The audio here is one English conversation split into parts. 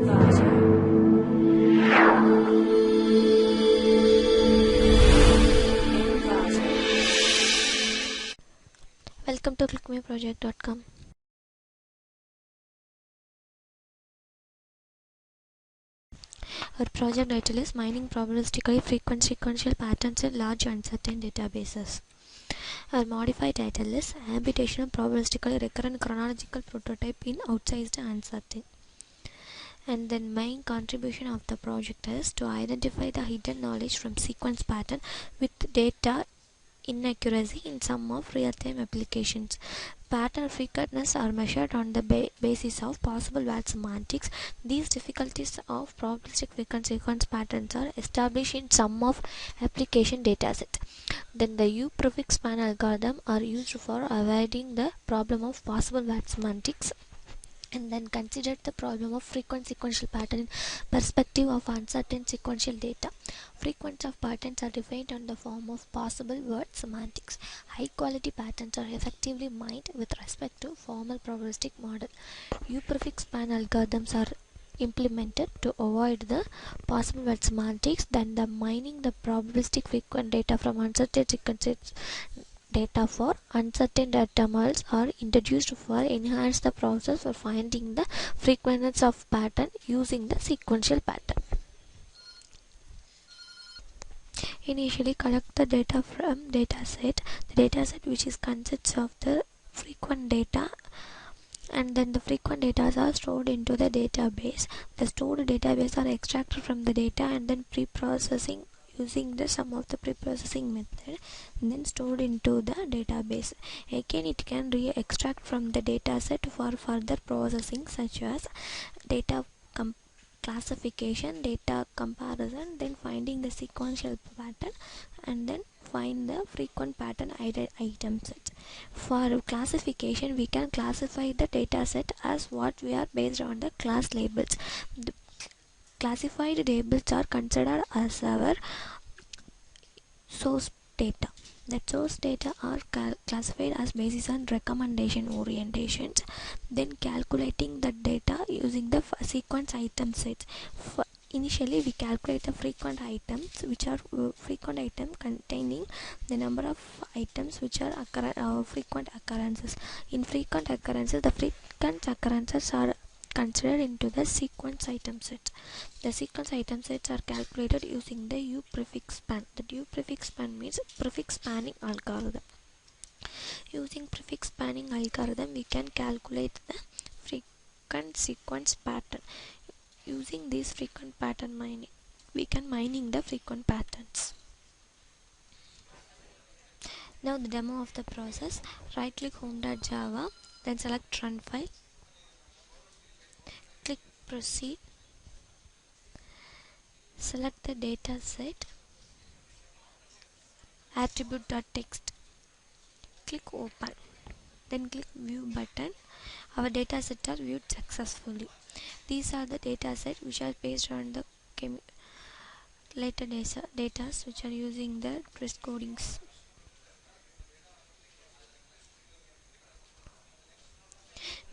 Welcome to clickmeproject.com. Our project title is Mining Probabilistically Frequent Sequential Patterns in Large Uncertain Databases. Our modified title is Computational Probabilistically Recurrent Chronological Prototype in Outsized Uncertain. And then main contribution of the project is to identify the hidden knowledge from sequence pattern with data inaccuracy in some of real-time applications. Pattern frequentness are measured on the basis of possible word semantics. These difficulties of probabilistic frequent sequence patterns are established in some of application dataset. Then the U-prefix span algorithm are used for avoiding the problem of possible word semantics. And then consider the problem of frequent sequential pattern in perspective of uncertain sequential data. Frequency of patterns are defined on the form of possible word semantics. High quality patterns are effectively mined with respect to formal probabilistic model. U-prefix span algorithms are implemented to avoid the possible word semantics. Then the mining the probabilistic frequent data from uncertain sequences data for uncertain data models are introduced for enhance the process for finding the frequency of pattern using the sequential pattern. Initially collect the data from dataset. The dataset which is consists of the frequent data, and then the frequent data are stored into the database. The stored database are extracted from the data and then pre-processing using the some of the pre-processing method and then stored into the database. Again it can extract from the dataset for further processing such as data classification, data comparison, then finding the sequential pattern and then find the frequent pattern item sets. For classification we can classify the dataset as what we are based on the class labels. The classified labels are considered as our source data. That source data are classified as basis on recommendation orientations. Then calculating the data using the sequence item sets. Initially we calculate the frequent items which are frequent item containing the number of items which are frequent occurrences. In frequent occurrences, the frequent occurrences are considered into the sequence item set. The sequence item sets are calculated using the U-prefix span. The U-prefix span means prefix spanning algorithm. Using prefix spanning algorithm we can calculate the frequent sequence pattern. Using this frequent pattern mining, we can mining the frequent patterns. Now the demo of the process. Right click home.java, then select run file, click proceed, select the data set, attribute.txt, click open, then click view button. Our data sets are viewed successfully. These are the data set which are based on the later data which are using the twist codings.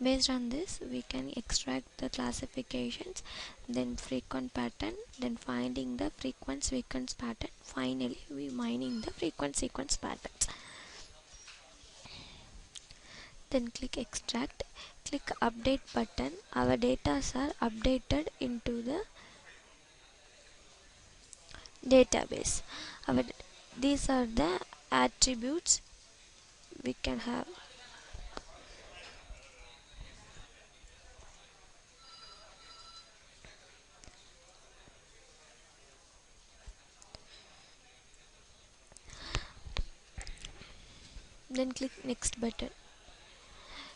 Based on this we can extract the classifications, then frequent pattern, then finding the frequent sequence pattern. Finally we mining the frequent sequence patterns. Then click extract, click update button. Our data are updated into the database. These are the attributes we can have. Then click next button.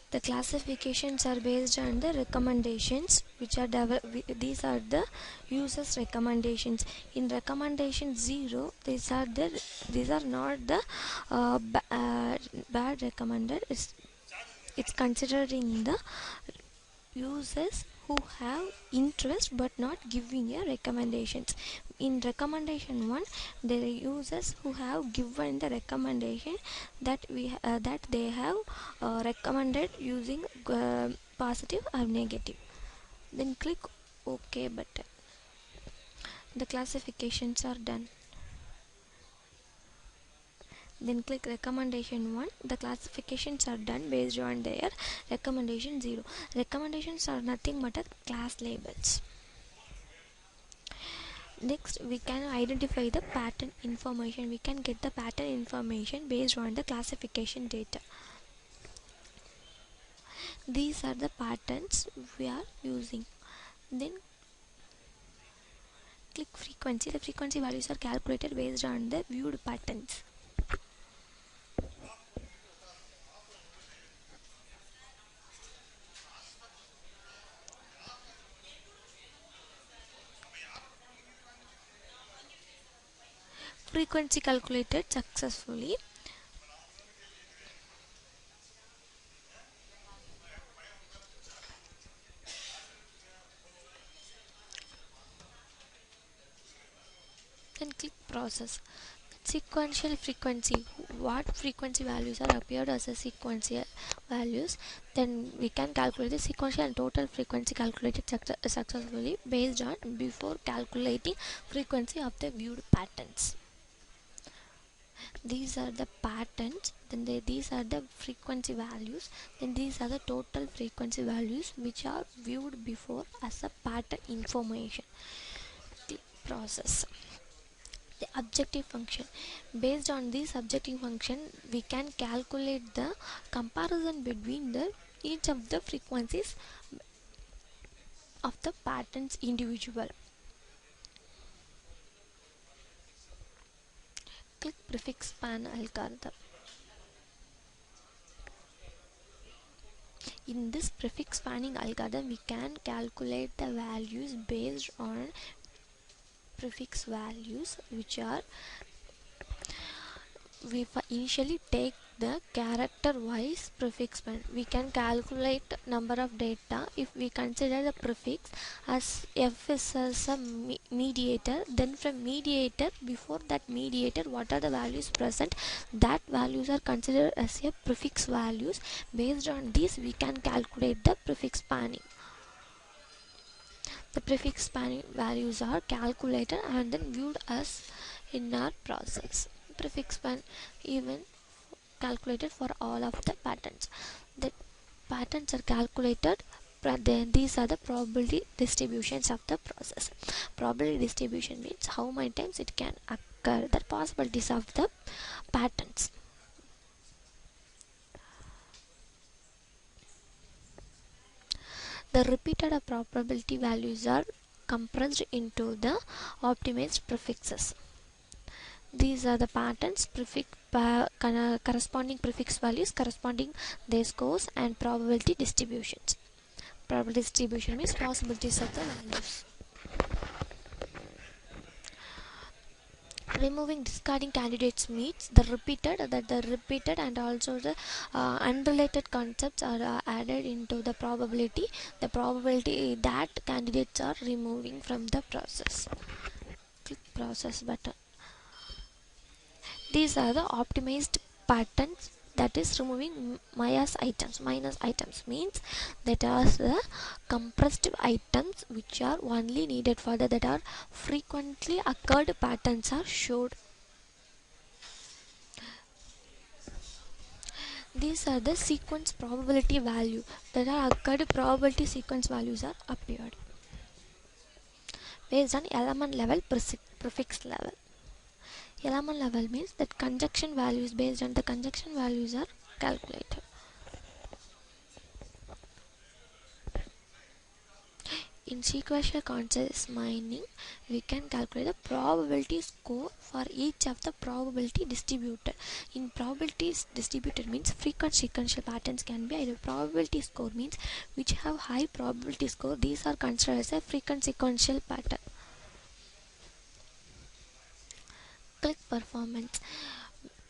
The classifications are based on the recommendations which are these are the users recommendations. In recommendation 0 these are not the bad recommended. It's considering the users who have interest but not giving a recommendations. In recommendation 1 there are users who have given the recommendation that they have recommended using positive or negative. Then click OK button. The classifications are done. Then click recommendation 1. The classifications are done based on their recommendation 0. Recommendations are nothing but a class labels. Next, we can identify the pattern information. We can get the pattern information based on the classification data. These are the patterns we are using. Then click frequency. The frequency values are calculated based on the viewed patterns. Frequency calculated successfully. Then click process. Sequential frequency. What frequency values are appeared as a sequential values? Then we can calculate the sequential and total frequency calculated successfully based on before calculating frequency of the viewed patterns. These are the patterns, then these are the frequency values, then these are the total frequency values which are viewed before as a pattern information. Click process. The objective function. Based on this objective function, we can calculate the comparison between the each of the frequencies of the patterns individual. Click prefix span algorithm. In this prefix spanning algorithm, we can calculate the values based on prefix values, which are we initially take the character wise prefix span. We can calculate number of data if we consider the prefix as f is as a mediator. Then from mediator, before that mediator, what are the values present, that values are considered as a prefix values. Based on this, we can calculate the prefix spanning. The prefix spanning values are calculated and then viewed as in our process. Prefix span even calculated for all of the patterns. The patterns are calculated. Then these are the probability distributions of the process. Probability distribution means how many times it can occur, the possibilities of the patterns. The repeated probability values are compressed into the optimized prefixes. These are the patterns, corresponding prefix values corresponding their scores and probability distributions. Probability distribution means possibilities of the values. Removing discarding candidates means the repeated and also the unrelated concepts are added into the probability that candidates are removing from the process. Click process button. These are the optimized patterns, that is removing minus items means that are the compressed items which are only needed for that are frequently occurred patterns are showed. These are the sequence probability value that are occurred probability sequence values are appeared based on element level prefix level. Element level means that conjunction values based on the conjunction values are calculated. In sequential conscious mining, we can calculate the probability score for each of the probability distributed. In probabilities distributed means frequent sequential patterns can be either. Probability score means which have high probability score. These are considered as a frequent sequential pattern. Click performance.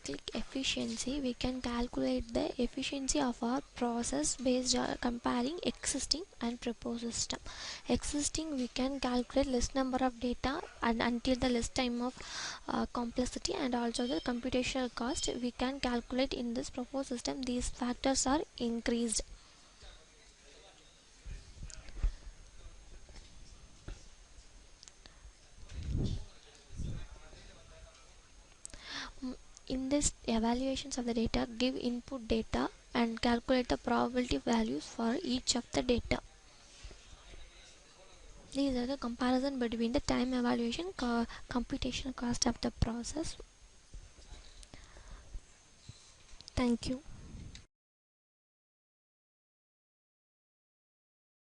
Click efficiency. We can calculate the efficiency of our process based on comparing existing and proposed system. Existing, we can calculate list number of data and until the list time of complexity and also the computational cost. We can calculate in this proposed system. These factors are increased. In this evaluations of the data, give input data and calculate the probability values for each of the data. These are the comparison between the time evaluation, computational cost of the process. Thank you.